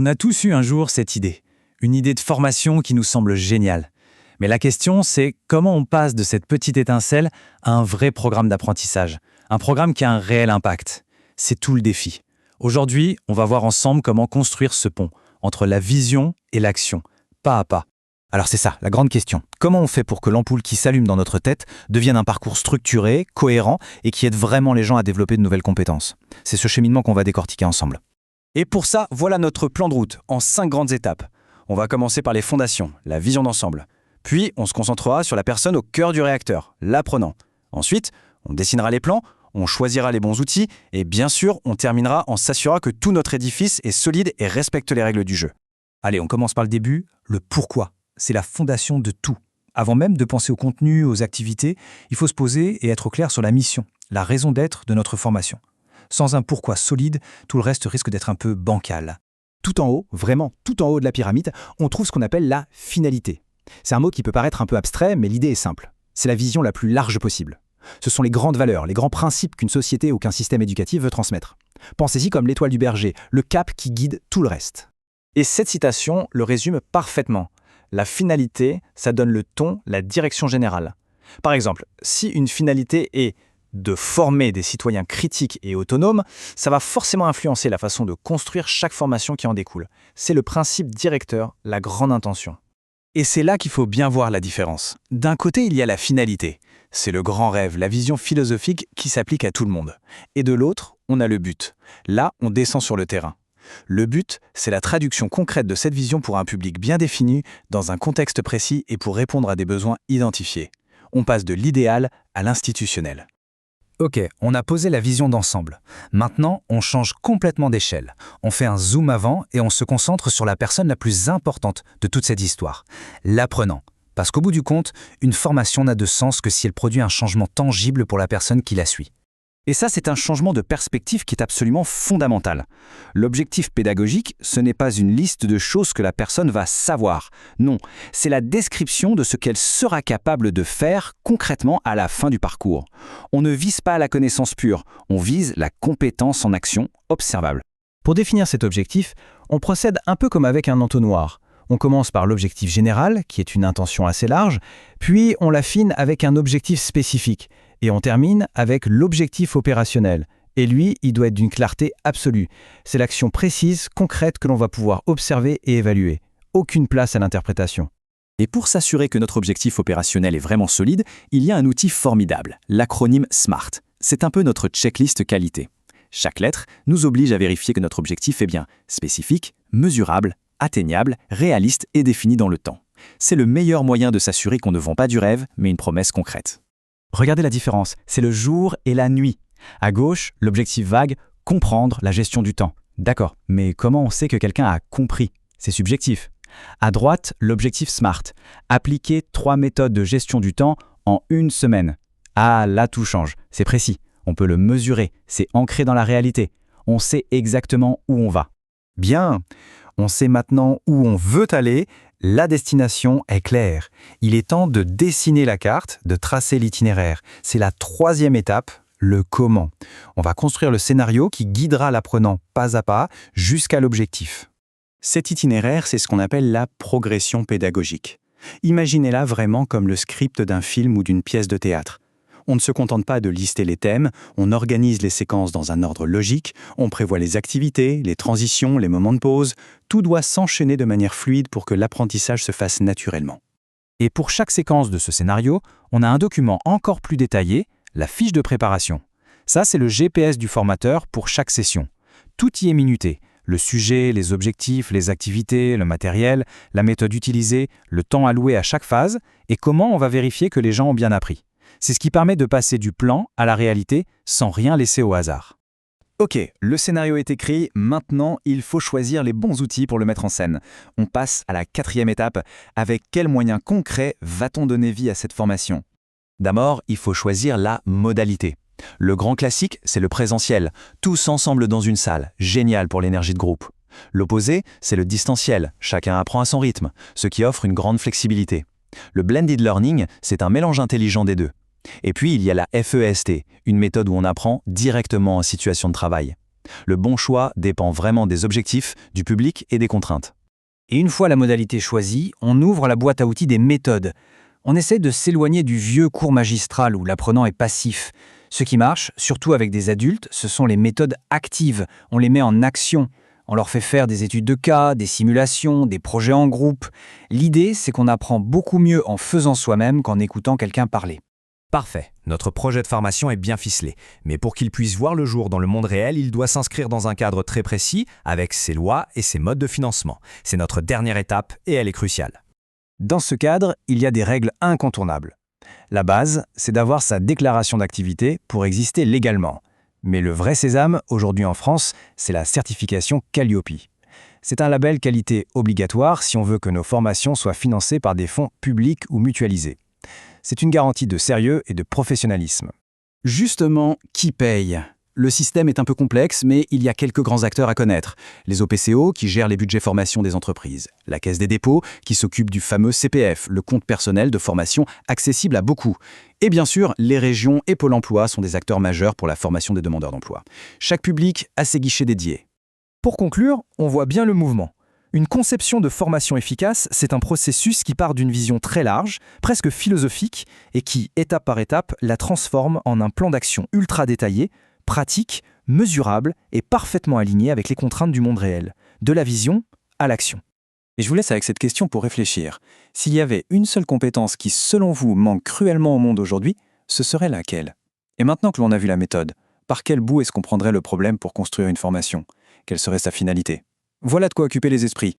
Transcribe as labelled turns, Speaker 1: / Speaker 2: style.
Speaker 1: On a tous eu un jour cette idée, une idée de formation qui nous semble géniale. Mais la question, c'est comment on passe de cette petite étincelle à un vrai programme d'apprentissage, un programme qui a un réel impact. C'est tout le défi. Aujourd'hui, on va voir ensemble comment construire ce pont entre la vision et l'action, pas à pas.
Speaker 2: Alors c'est ça, la grande question. Comment on fait pour que l'ampoule qui s'allume dans notre tête devienne un parcours structuré, cohérent et qui aide vraiment les gens à développer de nouvelles compétences? C'est ce cheminement qu'on va décortiquer ensemble.
Speaker 3: Et pour ça, voilà notre plan de route en 5 grandes étapes. On va commencer par les fondations, la vision d'ensemble. Puis, on se concentrera sur la personne au cœur du réacteur, l'apprenant. Ensuite, on dessinera les plans, on choisira les bons outils et bien sûr, on terminera en s'assurant que tout notre édifice est solide et respecte les règles du jeu.
Speaker 1: Allez, on commence par le début, le pourquoi. C'est la fondation de tout. Avant même de penser au contenu, aux activités, il faut se poser et être au clair sur la mission, la raison d'être de notre formation. Sans un pourquoi solide, tout le reste risque d'être un peu bancal.
Speaker 2: Tout en haut, vraiment tout en haut de la pyramide, on trouve ce qu'on appelle la finalité. C'est un mot qui peut paraître un peu abstrait, mais l'idée est simple. C'est la vision la plus large possible. Ce sont les grandes valeurs, les grands principes qu'une société ou qu'un système éducatif veut transmettre. Pensez-y comme l'étoile du berger, le cap qui guide tout le reste.
Speaker 3: Et cette citation le résume parfaitement. La finalité, ça donne le ton, la direction générale. Par exemple, si une finalité est de former des citoyens critiques et autonomes, ça va forcément influencer la façon de construire chaque formation qui en découle. C'est le principe directeur, la grande intention. Et c'est là qu'il faut bien voir la différence. D'un côté, il y a la finalité. C'est le grand rêve, la vision philosophique qui s'applique à tout le monde. Et de l'autre, on a le but. Là, on descend sur le terrain. Le but, c'est la traduction concrète de cette vision pour un public bien défini, dans un contexte précis et pour répondre à des besoins identifiés. On passe de l'idéal à l'institutionnel.
Speaker 2: Ok, on a posé la vision d'ensemble. Maintenant, on change complètement d'échelle. On fait un zoom avant et on se concentre sur la personne la plus importante de toute cette histoire, l'apprenant. Parce qu'au bout du compte, une formation n'a de sens que si elle produit un changement tangible pour la personne qui la suit.
Speaker 3: Et ça, c'est un changement de perspective qui est absolument fondamental. L'objectif pédagogique, ce n'est pas une liste de choses que la personne va savoir. Non, c'est la description de ce qu'elle sera capable de faire concrètement à la fin du parcours. On ne vise pas la connaissance pure, on vise la compétence en action observable.
Speaker 2: Pour définir cet objectif, on procède un peu comme avec un entonnoir. On commence par l'objectif général, qui est une intention assez large, puis on l'affine avec un objectif spécifique. Et on termine avec l'objectif opérationnel. Et lui, il doit être d'une clarté absolue. C'est l'action précise, concrète que l'on va pouvoir observer et évaluer. Aucune place à l'interprétation.
Speaker 3: Et pour s'assurer que notre objectif opérationnel est vraiment solide, il y a un outil formidable, l'acronyme SMART. C'est un peu notre checklist qualité. Chaque lettre nous oblige à vérifier que notre objectif est bien spécifique, mesurable, atteignable, réaliste et défini dans le temps. C'est le meilleur moyen de s'assurer qu'on ne vend pas du rêve, mais une promesse concrète.
Speaker 2: Regardez la différence, c'est le jour et la nuit. À gauche, l'objectif vague, comprendre la gestion du temps. D'accord, mais comment on sait que quelqu'un a compris? C'est subjectif. À droite, l'objectif SMART, appliquer 3 méthodes de gestion du temps en 1 semaine. Ah, là tout change, c'est précis. On peut le mesurer, c'est ancré dans la réalité. On sait exactement où on va.
Speaker 3: Bien, on sait maintenant où on veut aller. La destination est claire. Il est temps de dessiner la carte, de tracer l'itinéraire. C'est la 3e étape, le comment. On va construire le scénario qui guidera l'apprenant pas à pas jusqu'à l'objectif. Cet itinéraire, c'est ce qu'on appelle la progression pédagogique. Imaginez-la vraiment comme le script d'un film ou d'une pièce de théâtre. On ne se contente pas de lister les thèmes, on organise les séquences dans un ordre logique, on prévoit les activités, les transitions, les moments de pause. Tout doit s'enchaîner de manière fluide pour que l'apprentissage se fasse naturellement.
Speaker 2: Et pour chaque séquence de ce scénario, on a un document encore plus détaillé, la fiche de préparation. Ça, c'est le GPS du formateur pour chaque session. Tout y est minuté. Le sujet, les objectifs, les activités, le matériel, la méthode utilisée, le temps alloué à chaque phase et comment on va vérifier que les gens ont bien appris. C'est ce qui permet de passer du plan à la réalité sans rien laisser au hasard.
Speaker 3: Ok, le scénario est écrit, maintenant il faut choisir les bons outils pour le mettre en scène. On passe à la 4e étape, avec quels moyens concrets va-t-on donner vie à cette formation? D'abord, il faut choisir la modalité. Le grand classique, c'est le présentiel, tous ensemble dans une salle, génial pour l'énergie de groupe. L'opposé, c'est le distanciel, chacun apprend à son rythme, ce qui offre une grande flexibilité. Le blended learning, c'est un mélange intelligent des deux. Et puis, il y a la FEST, une méthode où on apprend directement en situation de travail.
Speaker 2: Le bon choix dépend vraiment des objectifs, du public et des contraintes.
Speaker 3: Et une fois la modalité choisie, on ouvre la boîte à outils des méthodes. On essaie de s'éloigner du vieux cours magistral où l'apprenant est passif. Ce qui marche, surtout avec des adultes, ce sont les méthodes actives. On les met en action. On leur fait faire des études de cas, des simulations, des projets en groupe. L'idée, c'est qu'on apprend beaucoup mieux en faisant soi-même qu'en écoutant quelqu'un parler.
Speaker 4: Parfait, notre projet de formation est bien ficelé, mais pour qu'il puisse voir le jour dans le monde réel, il doit s'inscrire dans un cadre très précis avec ses lois et ses modes de financement. C'est notre dernière étape et elle est cruciale.
Speaker 2: Dans ce cadre, il y a des règles incontournables. La base, c'est d'avoir sa déclaration d'activité pour exister légalement. Mais le vrai sésame, aujourd'hui en France, c'est la certification Calliope. C'est un label qualité obligatoire si on veut que nos formations soient financées par des fonds publics ou mutualisés. C'est une garantie de sérieux et de professionnalisme.
Speaker 5: Justement, qui paye ? Le système est un peu complexe, mais il y a quelques grands acteurs à connaître. Les OPCO, qui gèrent les budgets formation des entreprises. La Caisse des dépôts, qui s'occupe du fameux CPF, le compte personnel de formation accessible à beaucoup. Et bien sûr, les régions et Pôle emploi sont des acteurs majeurs pour la formation des demandeurs d'emploi. Chaque public a ses guichets dédiés.
Speaker 6: Pour conclure, on voit bien le mouvement. Une conception de formation efficace, c'est un processus qui part d'une vision très large, presque philosophique, et qui, étape par étape, la transforme en un plan d'action ultra détaillé, pratique, mesurable et parfaitement aligné avec les contraintes du monde réel, de la vision à l'action.
Speaker 5: Et je vous laisse avec cette question pour réfléchir. S'il y avait une seule compétence qui, selon vous, manque cruellement au monde aujourd'hui, ce serait laquelle ? Et maintenant que l'on a vu la méthode, par quel bout est-ce qu'on prendrait le problème pour construire une formation ? Quelle serait sa finalité ? Voilà de quoi occuper les esprits.